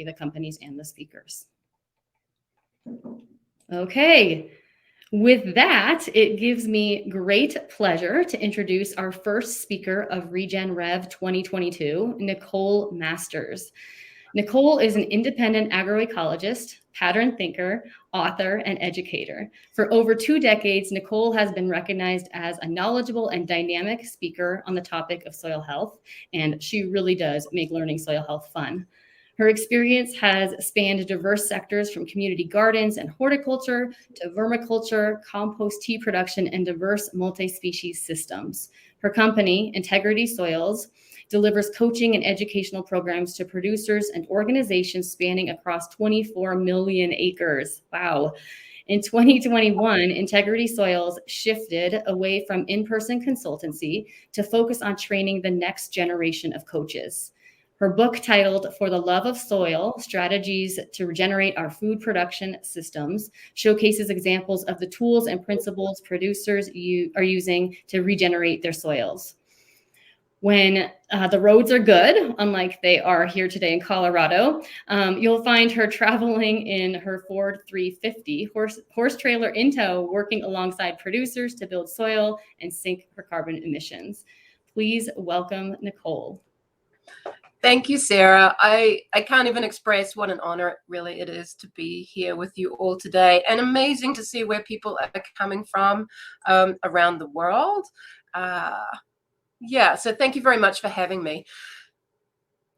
the companies and the speakers. Okay. With that, it gives me great pleasure to introduce our first speaker of Regen Rev 2022, Nicole Masters. Nicole is an independent agroecologist, pattern thinker, author, and educator. For over 2 decades, Nicole has been recognized as a knowledgeable and dynamic speaker on the topic of soil health, and she really does make learning soil health fun. Her experience has spanned diverse sectors from community gardens and horticulture to vermiculture, compost tea production, and diverse multi-species systems. Her company, Integrity Soils, delivers coaching and educational programs to producers and organizations spanning across 24 million acres. Wow. In 2021, Integrity Soils shifted away from in-person consultancy to focus on training the next generation of coaches. Her book, titled For the Love of Soil, Strategies to Regenerate Our Food Production Systems, showcases examples of the tools and principles producers are using to regenerate their soils. When the roads are good, unlike they are here today in Colorado, you'll find her traveling in her Ford 350 horse trailer in tow, working alongside producers to build soil and sink her carbon emissions. Please welcome Nicole. Thank you, Sarah. I can't even express what an honor really it is to be here with you all today, and amazing to see where people are coming from around the world. Yeah, so thank you very much for having me.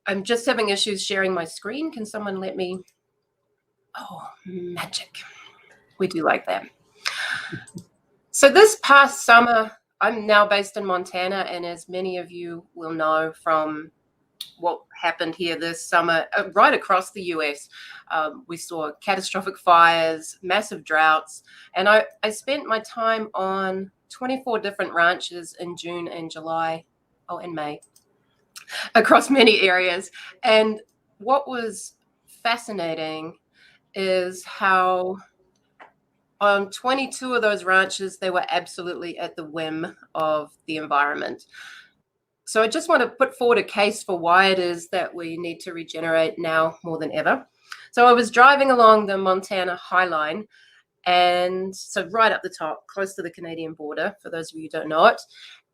I'm just having issues sharing my screen. Can someone let me? Oh, magic. We do like that. So this past summer, I'm now based in Montana, and as many of you will know from what happened here this summer, right across the US, we saw catastrophic fires, massive droughts, and I spent my time on 24 different ranches in June and July, and May, across many areas. And what was fascinating is how on 22 of those ranches, they were absolutely at the whim of the environment. So I just want to put forward a case for why it is that we need to regenerate now more than ever. So I was driving along the Montana Highline, and so right up the top, close to the Canadian border, for those of you who don't know it.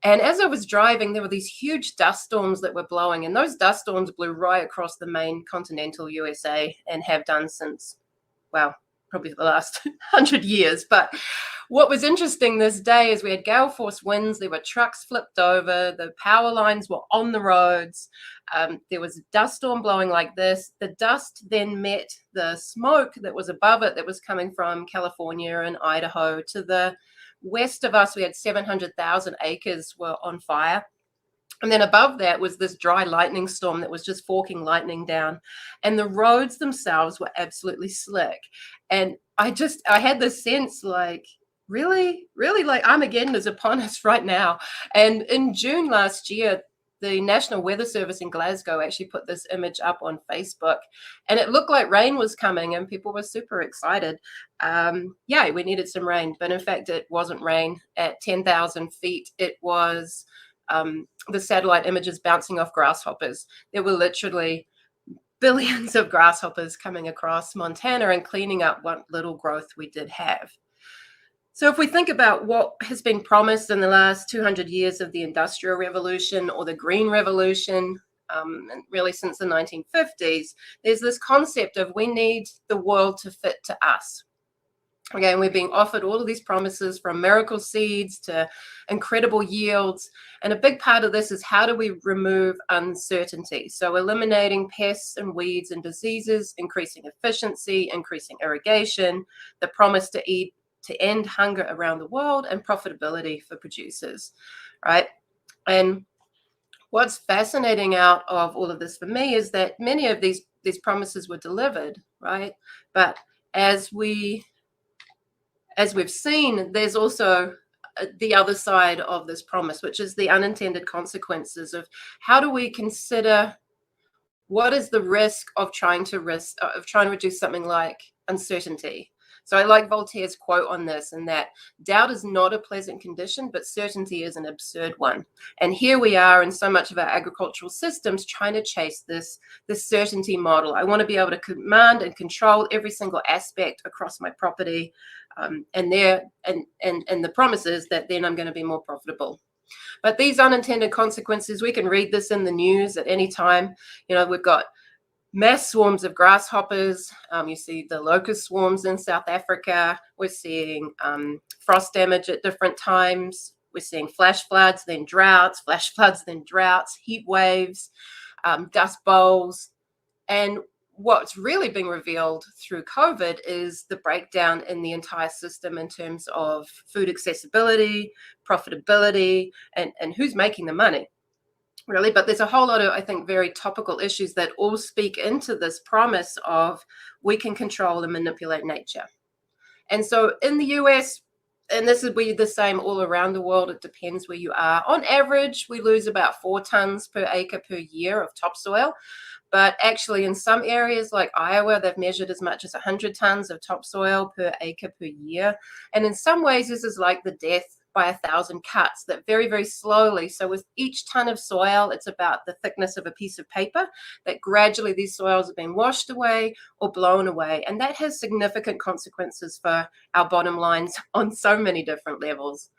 And as I was driving, there were these huge dust storms that were blowing, and those dust storms blew right across the main continental USA and have done since, well, probably the last 100 years. But what was interesting this day is we had gale force winds, there were trucks flipped over, the power lines were on the roads, there was a dust storm blowing like this. The dust then met the smoke that was above it that was coming from California and Idaho. To the west of us, we had 700,000 acres were on fire. And then above that was this dry lightning storm that was just forking lightning down. And the roads themselves were absolutely slick. And I had this sense like, really, like Armageddon is upon us right now. And in June last year, the National Weather Service in Glasgow actually put this image up on Facebook, and it looked like rain was coming and people were super excited. Yeah, we needed some rain, but in fact, it wasn't rain. At 10,000 feet, it was the satellite images bouncing off grasshoppers. There were literally billions of grasshoppers coming across Montana and cleaning up what little growth we did have. So if we think about what has been promised in the last 200 years of the Industrial Revolution or the Green Revolution, and really since the 1950s, there's this concept of we need the world to fit to us. Again, we're being offered all of these promises, from miracle seeds to incredible yields. And a big part of this is, how do we remove uncertainty? So eliminating pests and weeds and diseases, increasing efficiency, increasing irrigation, the promise to end hunger around the world, and profitability for producers, right? And what's fascinating out of all of this for me is that many of these promises were delivered, right? But as we've seen, there's also the other side of this promise, which is the unintended consequences of how do we consider what is the risk of trying to reduce something like uncertainty. So I like Voltaire's quote on this, and that doubt is not a pleasant condition, but certainty is an absurd one. And here we are in so much of our agricultural systems trying to chase this certainty model. I want to be able to command and control every single aspect across my property, and the promise is that then I'm going to be more profitable. But these unintended consequences, we can read this in the news at any time. We've got mass swarms of grasshoppers. You see the locust swarms in South Africa. We're seeing frost damage at different times. We're seeing flash floods, then droughts, flash floods, then droughts, heat waves, dust bowls. And what's really being revealed through COVID is the breakdown in the entire system in terms of food accessibility, profitability, and who's making the money, really. But there's a whole lot of, I think, very topical issues that all speak into this promise of we can control and manipulate nature. And so in the US, and this would be the same all around the world, it depends where you are. On average, we lose about 4 tons per acre per year of topsoil. But actually, in some areas like Iowa, they've measured as much as 100 tons of topsoil per acre per year. And in some ways, this is like the death by 1,000 cuts, that very, very slowly. So with each ton of soil, it's about the thickness of a piece of paper, that gradually these soils have been washed away or blown away. And that has significant consequences for our bottom lines on so many different levels.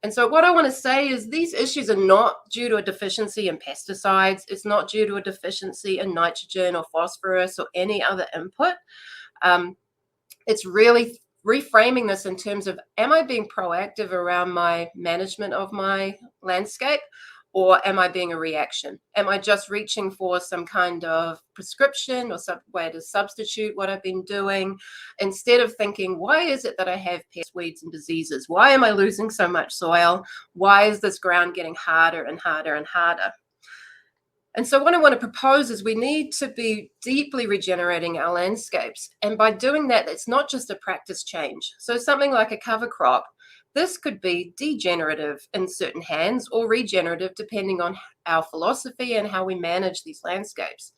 And so what I want to say is these issues are not due to a deficiency in pesticides. It's not due to a deficiency in nitrogen or phosphorus or any other input. It's really reframing this in terms of, am I being proactive around my management of my landscape, or am I being a reaction? Am I just reaching for some kind of prescription or some way to substitute what I've been doing, instead of thinking, why is it that I have pests, weeds, and diseases? Why am I losing so much soil? Why is this ground getting harder and harder and harder? And so what I want to propose is we need to be deeply regenerating our landscapes. And by doing that, it's not just a practice change. So something like a cover crop, this could be degenerative in certain hands or regenerative, depending on our philosophy and how we manage these landscapes.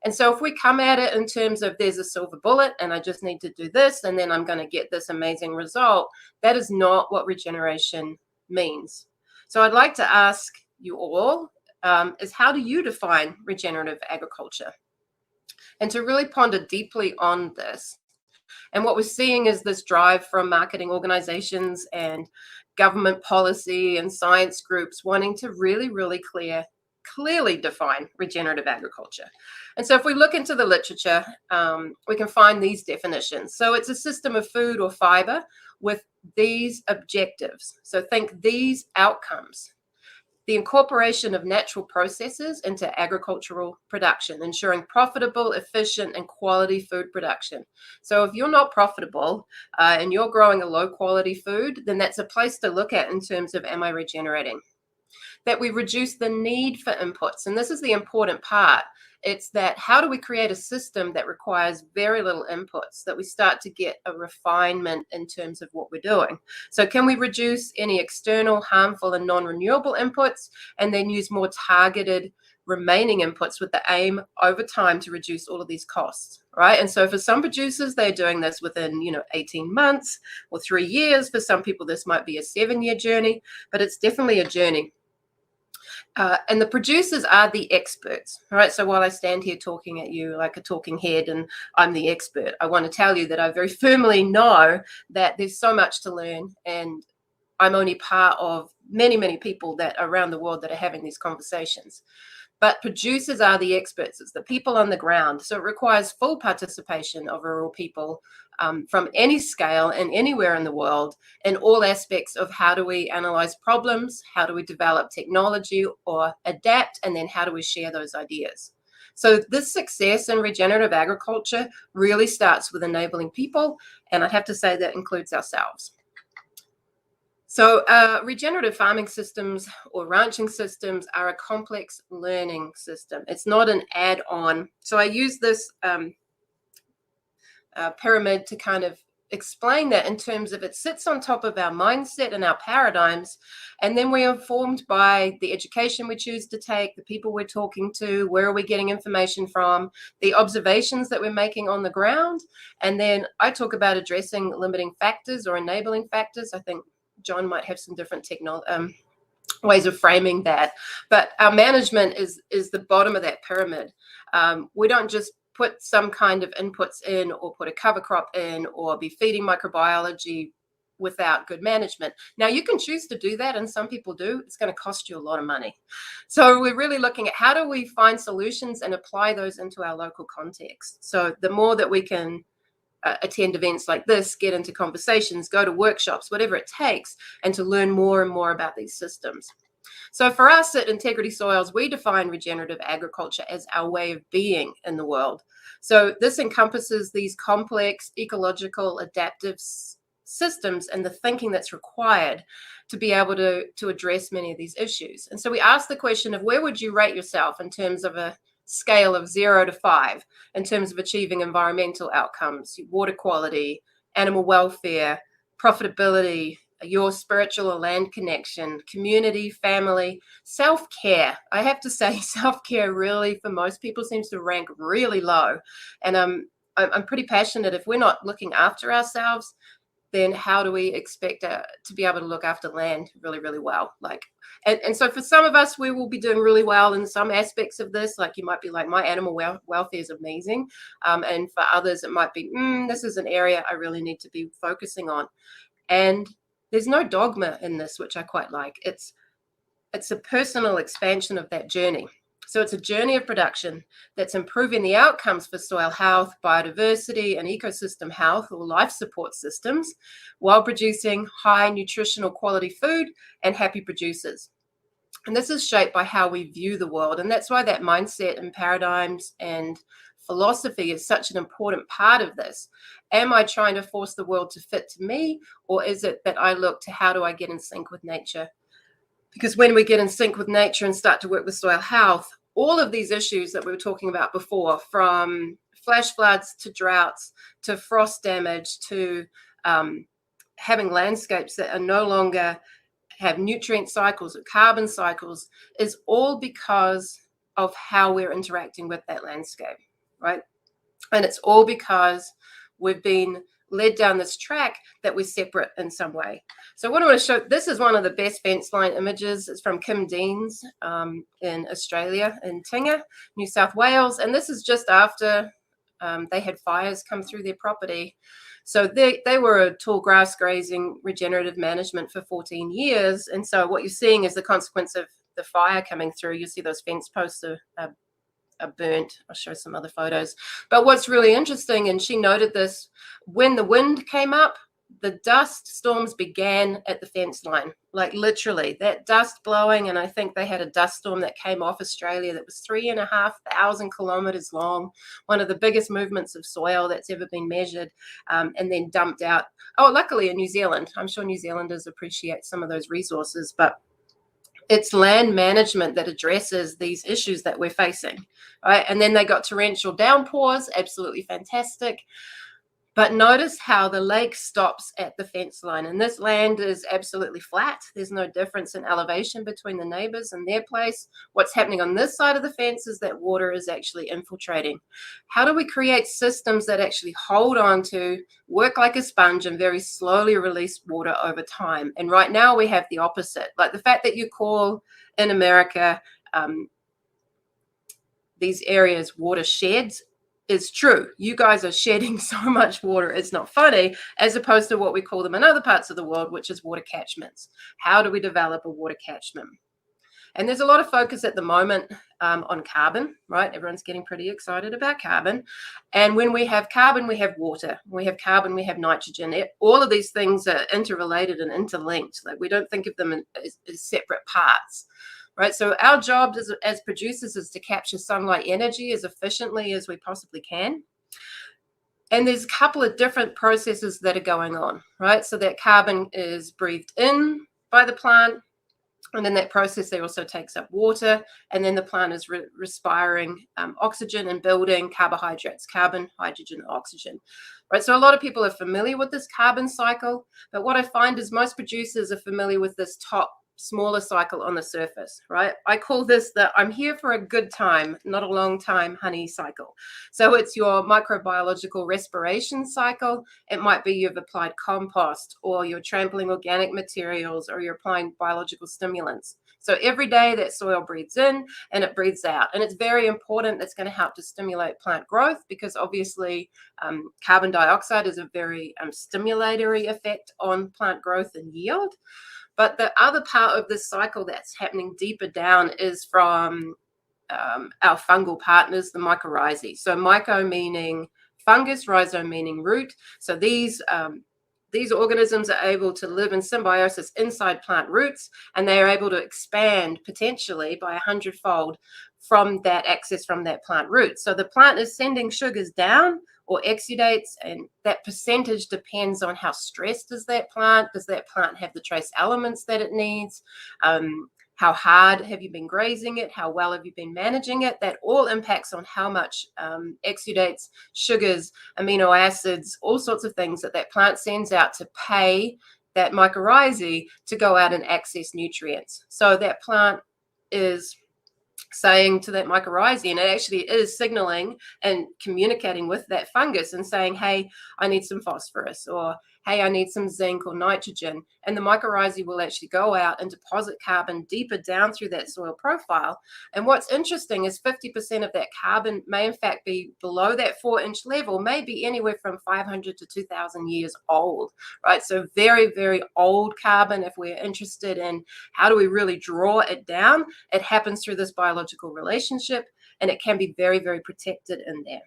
And so if we come at it in terms of there's a silver bullet and I just need to do this and then I'm going to get this amazing result, that is not what regeneration means. So I'd like to ask you all, is how do you define regenerative agriculture? And to really ponder deeply on this. And what we're seeing is this drive from marketing organizations and government policy and science groups wanting to really, really clearly define regenerative agriculture. And so if we look into the literature, we can find these definitions. So it's a system of food or fiber with these objectives. So think these outcomes. The incorporation of natural processes into agricultural production, ensuring profitable, efficient, and quality food production. So if you're not profitable and you're growing a low quality food, then that's a place to look at in terms of, am I regenerating? That we reduce the need for inputs. And this is the important part. It's that how do we create a system that requires very little inputs, that we start to get a refinement in terms of what we're doing. So can we reduce any external harmful and non-renewable inputs and then use more targeted remaining inputs with the aim over time to reduce all of these costs, right? And so for some producers, they're doing this within 18 months or 3 years. For some people, this might be a 7-year journey, but it's definitely a journey. And the producers are the experts, right? So while I stand here talking at you like a talking head and I'm the expert, I want to tell you that I very firmly know that there's so much to learn, and I'm only part of many, many people that are around the world that are having these conversations. But producers are the experts. It's the people on the ground. So it requires full participation of rural people from any scale and anywhere in the world, in all aspects of how do we analyze problems, how do we develop technology or adapt, and then how do we share those ideas. So this success in regenerative agriculture really starts with enabling people, and I'd have to say that includes ourselves. So regenerative farming systems or ranching systems are a complex learning system. It's not an add-on. So I use this pyramid to kind of explain that in terms of it sits on top of our mindset and our paradigms, and then we are informed by the education we choose to take, the people we're talking to, where are we getting information from, the observations that we're making on the ground. And then I talk about addressing limiting factors or enabling factors. I think John might have some different ways of framing that, but our management is the bottom of that pyramid. We don't just put some kind of inputs in or put a cover crop in or be feeding microbiology without good management. Now, you can choose to do that, and some people do. It's going to cost you a lot of money. So we're really looking at how do we find solutions and apply those into our local context. So the more that we can attend events like this, get into conversations, go to workshops, whatever it takes, and to learn more and more about these systems. So for us at Integrity Soils, we define regenerative agriculture as our way of being in the world. So this encompasses these complex, ecological, adaptive systems and the thinking that's required to be able to address many of these issues. And so we ask the question of where would you rate yourself in terms of a scale of 0 to 5 in terms of achieving environmental outcomes, water quality, animal welfare, profitability, your spiritual or land connection, community, family, self-care. I have to say self-care really for most people seems to rank really low. And I'm pretty passionate. If we're not looking after ourselves, then how do we expect to be able to look after land really, really well? And so for some of us, we will be doing really well in some aspects of this. Like you might be like, my animal welfare is amazing. And for others, it might be, this is an area I really need to be focusing on. And there's no dogma in this, which I quite like. It's a personal expansion of that journey. So it's a journey of production that's improving the outcomes for soil health, biodiversity, and ecosystem health or life support systems while producing high nutritional quality food and happy producers. And this is shaped by how we view the world. And that's why that mindset and paradigms and philosophy is such an important part of this. Am I trying to force the world to fit to me, or is it that I look to how do I get in sync with nature? Because when we get in sync with nature and start to work with soil health, all of these issues that we were talking about before, from flash floods to droughts to frost damage to having landscapes that are no longer have nutrient cycles or carbon cycles, is all because of how we're interacting with that landscape, right? And it's all because we've been led down this track that we're separate in some way. So what I want to show, this is one of the best fence line images. It's from Kim Dean's in Australia, in Tinga, New South Wales. And this is just after they had fires come through their property. So they were a tall grass grazing regenerative management for 14 years. And so what you're seeing is the consequence of the fire coming through. You see those fence posts are burnt. I'll show some other photos. But what's really interesting, and she noted this, when the wind came up, the dust storms began at the fence line, like literally that dust blowing. And I think they had a dust storm that came off Australia that was 3,500 kilometers long, one of the biggest movements of soil that's ever been measured, and then dumped out. Oh, luckily in New Zealand. I'm sure New Zealanders appreciate some of those resources, but it's land management that addresses these issues that we're facing, right? And then they got torrential downpours, absolutely fantastic. But notice how the lake stops at the fence line. And this land is absolutely flat. There's no difference in elevation between the neighbors and their place. What's happening on this side of the fence is that water is actually infiltrating. How do we create systems that actually hold on to, work like a sponge, and very slowly release water over time? And right now we have the opposite. Like the fact that you call in America these areas watersheds is true. You guys are shedding so much water, it's not funny, as opposed to what we call them in other parts of the world, which is water catchments. How do we develop a water catchment? And there's a lot of focus at the moment on carbon, right? Everyone's getting pretty excited about carbon. And when we have carbon, we have water. When we have carbon, we have nitrogen. All of these things are interrelated and interlinked. Like we don't think of them as separate parts. Right, so our job as producers is to capture sunlight energy as efficiently as we possibly can. And there's a couple of different processes that are going on, right? So that carbon is breathed in by the plant, And in that process, they also takes up water, and then the plant is respiring oxygen and building carbohydrates, carbon, hydrogen, oxygen. Right. So a lot of people are familiar with this carbon cycle, but what I find is most producers are familiar with this top smaller cycle on the surface, right? I call this the I'm here for a good time, not a long time honey cycle. So it's your microbiological respiration cycle. It might be you've applied compost, or you're trampling organic materials, or you're applying biological stimulants. So every day that soil breathes in and it breathes out. And it's very important. It's going to help to stimulate plant growth, because obviously carbon dioxide is a very stimulatory effect on plant growth and yield. But the other part of this cycle that's happening deeper down is from our fungal partners, the Mycorrhizae. So myco meaning fungus, rhizo meaning root. So these organisms are able to live in symbiosis inside plant roots, and they are able to expand potentially by 100-fold from that access from that plant root. So the plant is sending sugars down or exudates, and that percentage depends on how stressed is that plant. Does that plant have the trace elements that it needs? How hard have you been grazing it? How well have you been managing it? That all impacts on how much exudates, sugars, amino acids, all sorts of things that plant sends out to pay that mycorrhizae to go out and access nutrients. So that plant is saying to that mycorrhizae, and it actually is signaling and communicating with that fungus and saying, hey, I need some phosphorus, or hey, I need some zinc or nitrogen. And the mycorrhizae will actually go out and deposit carbon deeper down through that soil profile. And what's interesting is 50% of that carbon may in fact be below that 4-inch level, may be anywhere from 500 to 2,000 years old, right? So very, very old carbon. If we're interested in how do we really draw it down, it happens through this biological relationship, and it can be very, very protected in there.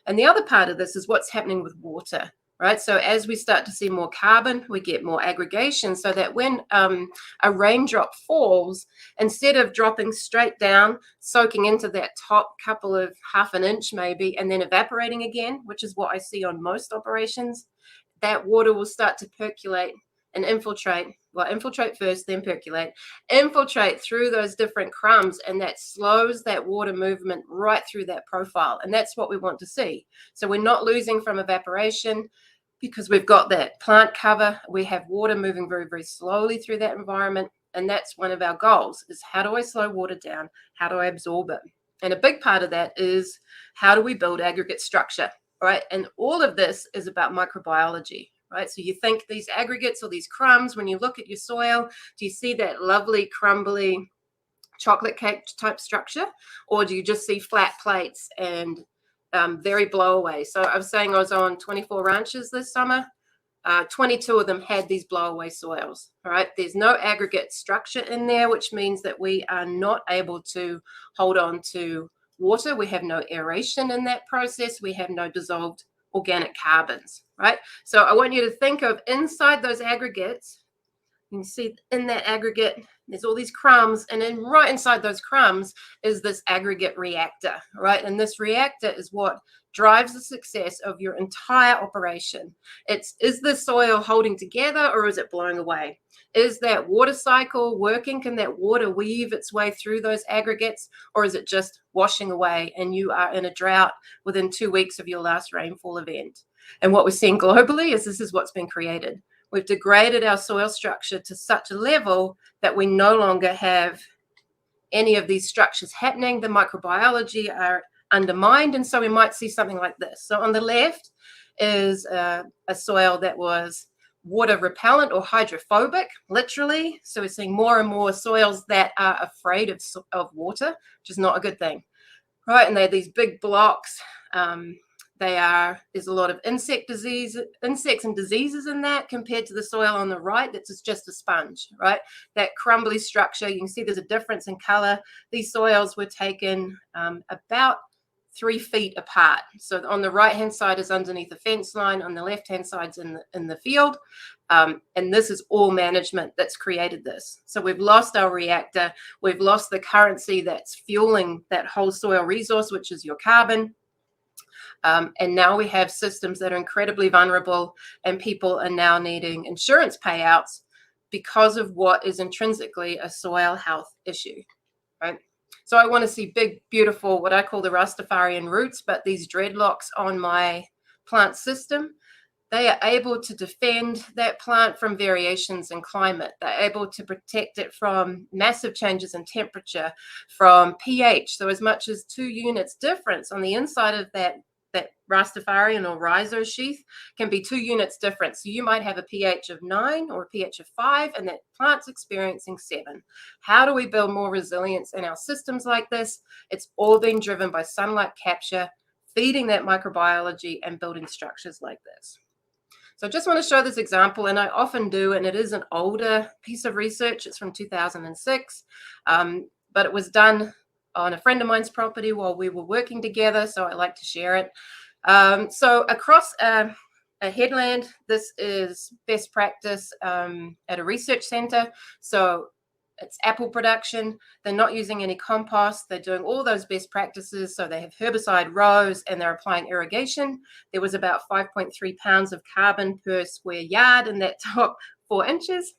And the other part of this is what's happening with water. Right. So as we start to see more carbon, we get more aggregation, so that when a raindrop falls, instead of dropping straight down, soaking into that top couple of half an inch maybe, and then evaporating again, which is what I see on most operations, that water will start to percolate and infiltrate. Well, infiltrate first, then percolate, infiltrate through those different crumbs, and that slows that water movement right through that profile. And that's what we want to see. So we're not losing from evaporation, because we've got that plant cover. We have water moving very, very slowly through that environment. And that's one of our goals, is how do I slow water down? How do I absorb it? And a big part of that is how do we build aggregate structure, right? And all of this is about microbiology, right? So you think these aggregates or these crumbs, when you look at your soil, do you see that lovely crumbly chocolate cake type structure? Or do you just see flat plates and very blow away? So I was saying I was on 24 ranches this summer. 22 of them had these blow away soils. All right. There's no aggregate structure in there, which means that we are not able to hold on to water. We have no aeration in that process. We have no dissolved organic carbons. Right. So I want you to think of inside those aggregates. You can see in that aggregate, there's all these crumbs, and then right inside those crumbs is this aggregate reactor, right? And this reactor is what drives the success of your entire operation. Is the soil holding together, or is it blowing away? Is that water cycle working? Can that water weave its way through those aggregates, or is it just washing away and you are in a drought within 2 weeks of your last rainfall event? And what we're seeing globally is this is what's been created. We've degraded our soil structure to such a level that we no longer have any of these structures happening. The microbiology are undermined, and so we might see something like this. So on the left is a soil that was water repellent or hydrophobic, literally. So we're seeing more and more soils that are afraid of water, which is not a good thing, right? And they have these big blocks. There's a lot of insects and diseases in that, compared to the soil on the right that's just a sponge, right? That crumbly structure, you can see there's a difference in color. These soils were taken about 3 feet apart. So on the right-hand side is underneath the fence line, on the left-hand side's in the field. And this is all management that's created this. So we've lost our reactor. We've lost the currency that's fueling that whole soil resource, which is your carbon. And now we have systems that are incredibly vulnerable, and people are now needing insurance payouts because of what is intrinsically a soil health issue, right? So I want to see big, beautiful, what I call the Rastafarian roots, but these dreadlocks on my plant system, they are able to defend that plant from variations in climate. They're able to protect it from massive changes in temperature, from pH. So as much as 2 units difference on the inside of that Rastafarian or rhizo sheath can be 2 units different. So you might have a pH of 9 or a pH of 5, and that plant's experiencing 7. How do we build more resilience in our systems like this? It's all being driven by sunlight capture, feeding that microbiology, and building structures like this. So I just want to show this example, and I often do, and it is an older piece of research. It's from 2006, but it was done on a friend of mine's property while we were working together, so I like to share it. So across a headland, this is best practice at a research center. So it's apple production. They're not using any compost. They're doing all those best practices. So they have herbicide rows and they're applying irrigation. There was about 5.3 pounds of carbon per square yard in that top 4 inches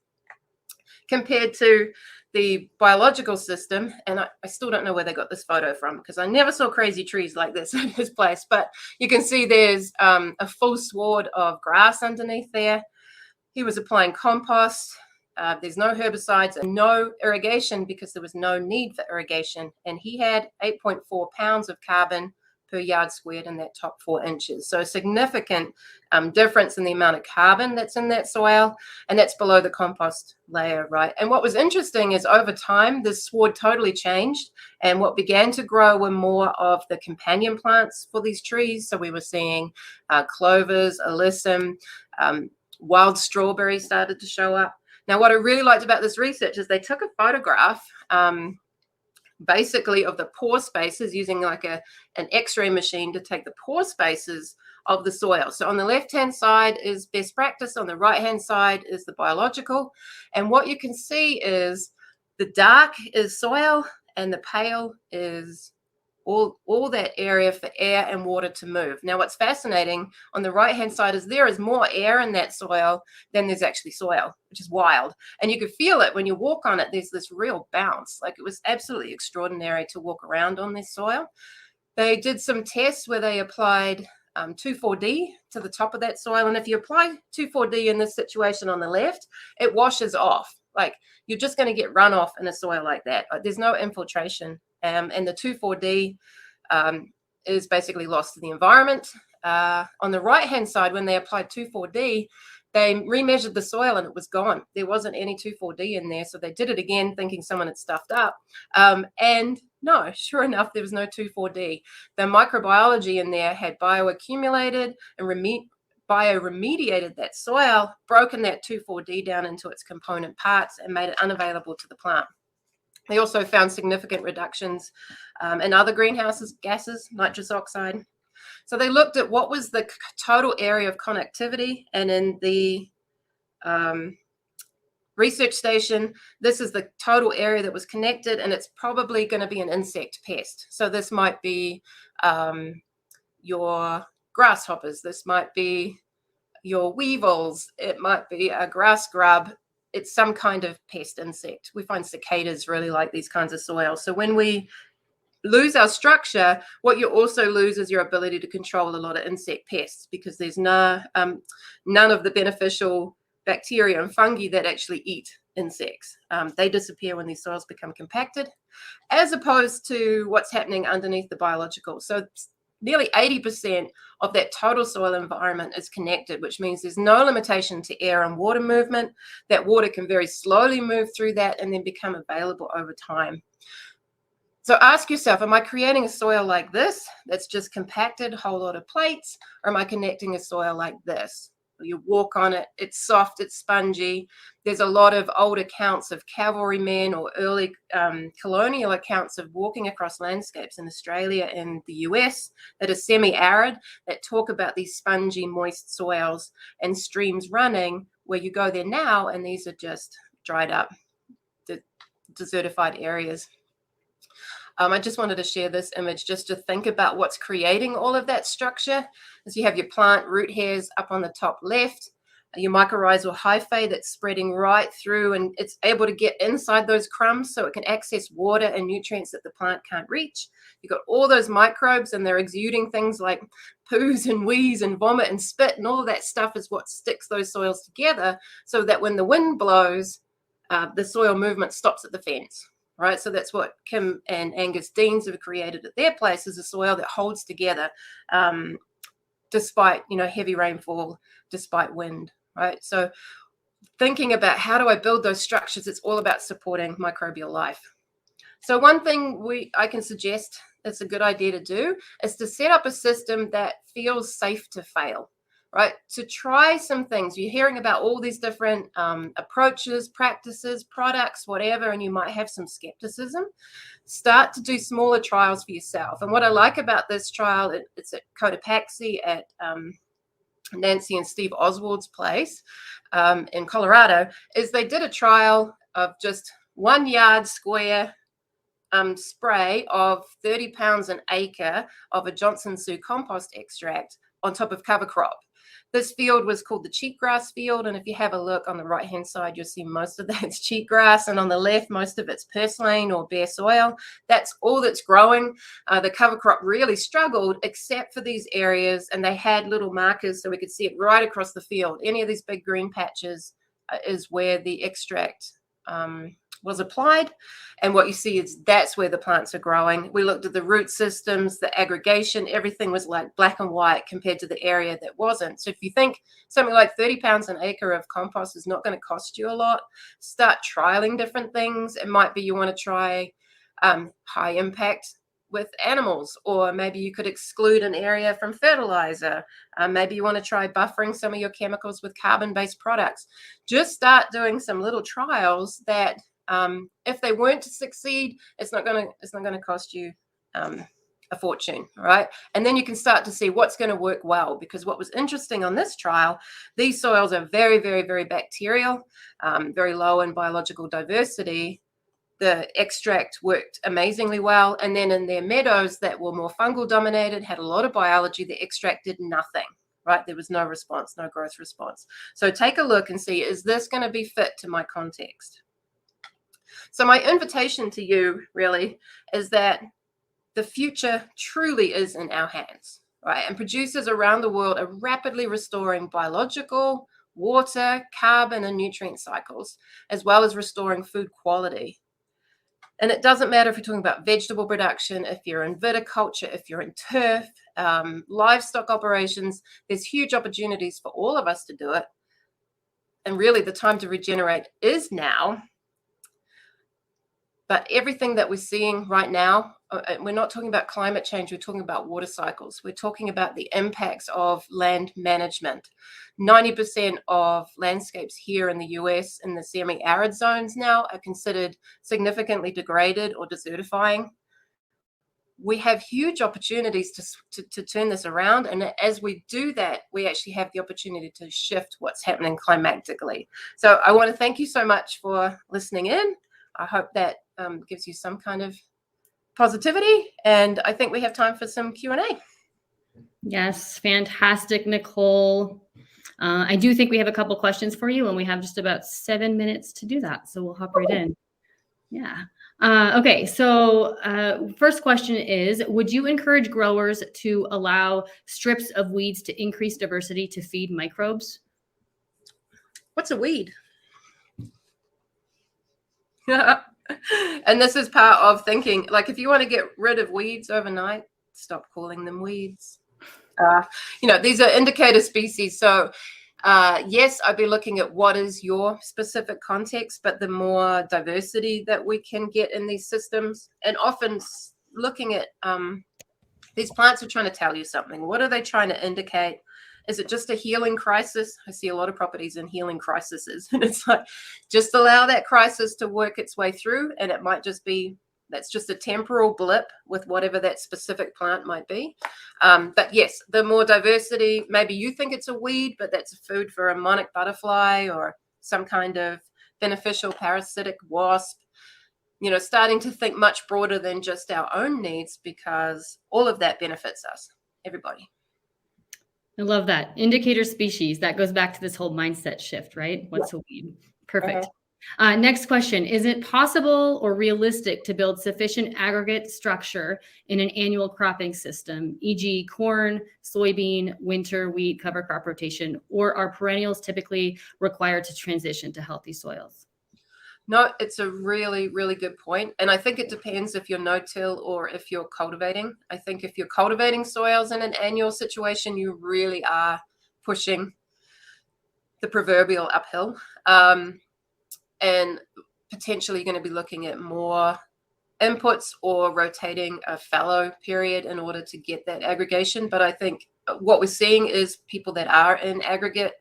compared to the biological system. And I still don't know where they got this photo from because I never saw crazy trees like this in this place. But you can see there's a full sward of grass underneath there. He was applying compost. There's no herbicides and no irrigation because there was no need for irrigation. And he had 8.4 pounds of carbon per yard squared in that top 4 inches. So a significant difference in the amount of carbon that's in that soil, and that's below the compost layer, right? And what was interesting is over time, this sward totally changed, and what began to grow were more of the companion plants for these trees. So we were seeing clovers, alyssum, wild strawberries started to show up. Now, what I really liked about this research is they took a photograph basically of the pore spaces using like an X-ray machine to take the pore spaces of the soil. So on the left-hand side is best practice, on the right-hand side is the biological. And what you can see is the dark is soil and the pale is all that area for air and water to move. Now, what's fascinating on the right-hand side is there is more air in that soil than there's actually soil, which is wild. And you could feel it when you walk on it. There's this real bounce. Like, it was absolutely extraordinary to walk around on this soil. They did some tests where they applied 2,4-D to the top of that soil. And if you apply 2,4-D in this situation on the left, it washes off. Like, you're just going to get runoff in a soil like that. There's no infiltration. And the 2,4-D is basically lost to the environment. On the right-hand side, when they applied 2,4-D, they remeasured the soil and it was gone. There wasn't any 2,4-D in there. So they did it again, thinking someone had stuffed up. And no, sure enough, there was no 2,4-D. The microbiology in there had bioaccumulated and bioremediated that soil, broken that 2,4-D down into its component parts and made it unavailable to the plant. They also found significant reductions in other greenhouse gases, nitrous oxide. So they looked at what was the total area of connectivity, and in the research station, this is the total area that was connected, and it's probably going to be an insect pest. So this might be your grasshoppers, this might be your weevils, it might be a grass grub. It's some kind of pest insect. We find cicadas really like these kinds of soil. So when we lose our structure, what you also lose is your ability to control a lot of insect pests, because there's none of the beneficial bacteria and fungi that actually eat insects. They disappear when these soils become compacted, as opposed to what's happening underneath the biological. So nearly 80% of that total soil environment is connected, which means there's no limitation to air and water movement. That water can very slowly move through that and then become available over time. So ask yourself, am I creating a soil like this that's just compacted, a whole lot of plates, or am I connecting a soil like this? You walk on it, it's soft, it's spongy. There's a lot of old accounts of cavalrymen or early colonial accounts of walking across landscapes in Australia and the US that are semi-arid, that talk about these spongy, moist soils and streams running, where you go there now and these are just dried up, desertified areas. I just wanted to share this image just to think about what's creating all of that structure. As you have your plant root hairs up on the top left, your mycorrhizal hyphae that's spreading right through, and it's able to get inside those crumbs so it can access water and nutrients that the plant can't reach. You've got all those microbes, and they're exuding things like poos and wheeze and vomit and spit, and all of that stuff is what sticks those soils together so that when the wind blows, the soil movement stops at the fence. Right, so that's what Kim and Angus Deans have created at their place, is a soil that holds together despite, heavy rainfall, despite wind. Right, so thinking about how do I build those structures, it's all about supporting microbial life. So one thing I can suggest that's a good idea to do is to set up a system that feels safe to fail. Right, to try some things. You're hearing about all these different approaches, practices, products, whatever, and you might have some skepticism. Start to do smaller trials for yourself. And what I like about this trial, it's at Cotopaxi at Nancy and Steve Oswald's place in Colorado, is they did a trial of just 1 yard square spray of 30 pounds an acre of a Johnson Sioux compost extract on top of cover crop. This field was called the cheatgrass field, and if you have a look on the right-hand side, you'll see most of that's cheatgrass, and on the left, most of it's purslane or bare soil. That's all that's growing. The cover crop really struggled, except for these areas, and they had little markers so we could see it right across the field. Any of these big green patches is where the extract was applied, and what you see is that's where the plants are growing. We looked at the root systems, the aggregation, everything was like black and white compared to the area that wasn't. So if you think something like 30 pounds an acre of compost is not going to cost you a lot, start trialing different things. It might be you want to try high impact with animals, or maybe you could exclude an area from fertilizer. Maybe you want to try buffering some of your chemicals with carbon-based products. Just start doing some little trials that if they weren't to succeed, it's not going to cost you a fortune, right? And then you can start to see what's going to work well, because what was interesting on this trial, these soils are very, very, very bacterial, very low in biological diversity. The extract worked amazingly well. And then in their meadows that were more fungal dominated, had a lot of biology, the extract did nothing, right? There was no response, no growth response. So take a look and see, is this going to be fit to my context? So my invitation to you really is that the future truly is in our hands, right? And producers around the world are rapidly restoring biological, water, carbon, and nutrient cycles, as well as restoring food quality. And it doesn't matter if you're talking about vegetable production, if you're in viticulture, if you're in turf, livestock operations, there's huge opportunities for all of us to do it. And really the time to regenerate is now. But everything that we're seeing right now, we're not talking about climate change, we're talking about water cycles. We're talking about the impacts of land management. 90% of landscapes here in the US in the semi-arid zones now are considered significantly degraded or desertifying. We have huge opportunities to turn this around. And as we do that, we actually have the opportunity to shift what's happening climatically. So I want to thank you so much for listening in. I hope that gives you some kind of positivity, and I think we have time for some Q&A. Yes, fantastic, Nicole. I do think we have a couple questions for you, and we have just about 7 minutes to do that, so we'll hop right in. Yeah. Okay, so first question is, would you encourage growers to allow strips of weeds to increase diversity to feed microbes? What's a weed? And this is part of thinking, like, if you want to get rid of weeds overnight, stop calling them weeds. These are indicator species. So yes, I'd be looking at what is your specific context, but the more diversity that we can get in these systems, and often looking at these plants are trying to tell you something. What are they trying to indicate? Is it just a healing crisis? I see a lot of properties in healing crises, and it's like, just allow that crisis to work its way through, and it might just be, that's just a temporal blip with whatever that specific plant might be. But yes, the more diversity, maybe you think it's a weed, but that's a food for a monarch butterfly or some kind of beneficial parasitic wasp. Starting to think much broader than just our own needs, because all of that benefits us, everybody. I love that. Indicator species. That goes back to this whole mindset shift, right? What's a weed? Perfect. Next question. Is it possible or realistic to build sufficient aggregate structure in an annual cropping system, e.g. corn, soybean, winter, wheat, cover crop rotation, or are perennials typically required to transition to healthy soils? No, it's a really, really good point. And I think it depends if you're no-till or if you're cultivating. I think if you're cultivating soils in an annual situation, you really are pushing the proverbial uphill. And potentially going to be looking at more inputs or rotating a fallow period in order to get that aggregation. But I think what we're seeing is people that are in aggregate,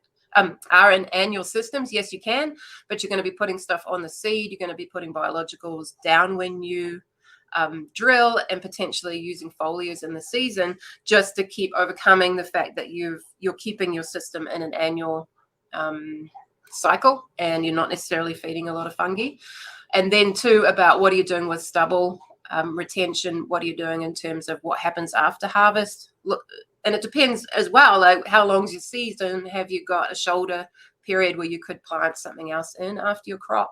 are in annual systems. Yes, you can, but you're going to be putting stuff on the seed. You're going to be putting biologicals down when you drill, and potentially using foliars in the season just to keep overcoming the fact that you're keeping your system in an annual cycle, and you're not necessarily feeding a lot of fungi. And then too, about what are you doing with stubble retention? What are you doing in terms of what happens after harvest? Look, and it depends as well, like how long's your season? Have you got a shoulder period where you could plant something else in after your crop?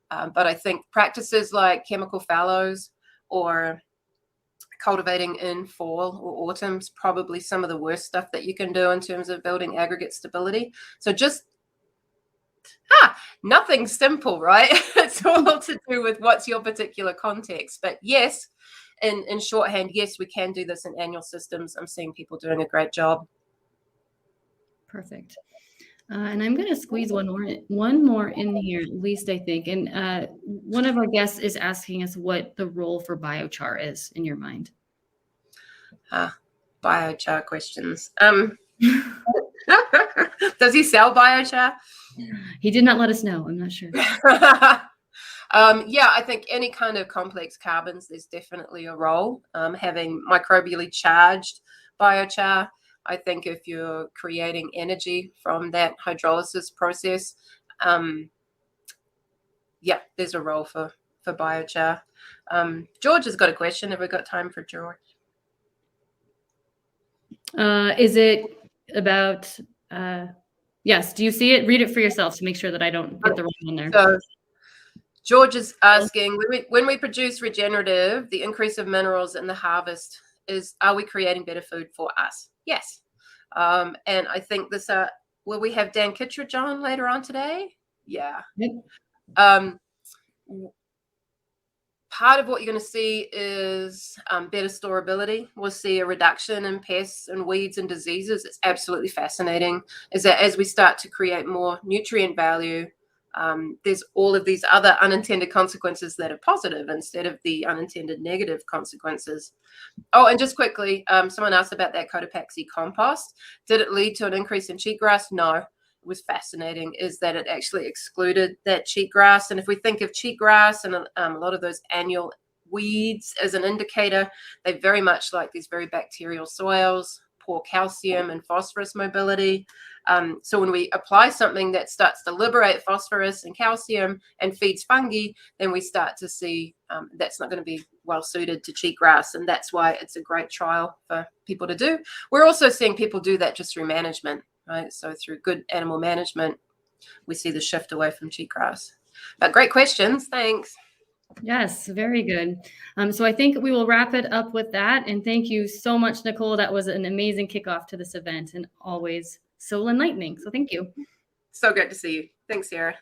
But I think practices like chemical fallows or cultivating in fall or autumn is probably some of the worst stuff that you can do in terms of building aggregate stability. So just nothing simple, right? It's all to do with what's your particular context. But yes, in shorthand, yes, we can do this in annual systems. I'm seeing people doing a great job. Perfect. And I'm going to squeeze one more in here, at least I think. And one of our guests is asking us what the role for biochar is in your mind. Biochar questions. Does he sell biochar? He did not let us know. I'm not sure. Yeah, I think any kind of complex carbons, there's definitely a role. Having microbially charged biochar, I think if you're creating energy from that hydrolysis process, yeah, there's a role for biochar. George has got a question. Have we got time for George? Is it about, yes, do you see it? Read it for yourself to make sure that I don't get the wrong one there. So George is asking, when we produce regenerative, the increase of minerals in the harvest are we creating better food for us? Yes. And I think this, will we have Dan Kittredge on later on today? Yeah. Yep. Part of what you're going to see is better storability. We'll see a reduction in pests and weeds and diseases. It's absolutely fascinating, is that as we start to create more nutrient value, there's all of these other unintended consequences that are positive instead of the unintended negative consequences. Oh, and just quickly, someone asked about that Cotopaxi compost. Did it lead to an increase in cheatgrass? No. Was fascinating is that it actually excluded that cheatgrass. And if we think of cheatgrass and a lot of those annual weeds as an indicator, they very much like these very bacterial soils, poor calcium and phosphorus mobility. So when we apply something that starts to liberate phosphorus and calcium and feeds fungi, then we start to see that's not going to be well suited to cheatgrass. And that's why it's a great trial for people to do. We're also seeing people do that just through management. Right, so through good animal management, we see the shift away from cheatgrass. But great questions, thanks. Yes, very good. So I think we will wrap it up with that. And thank you so much, Nicole. That was an amazing kickoff to this event and always so enlightening. So thank you. So good to see you. Thanks, Sarah.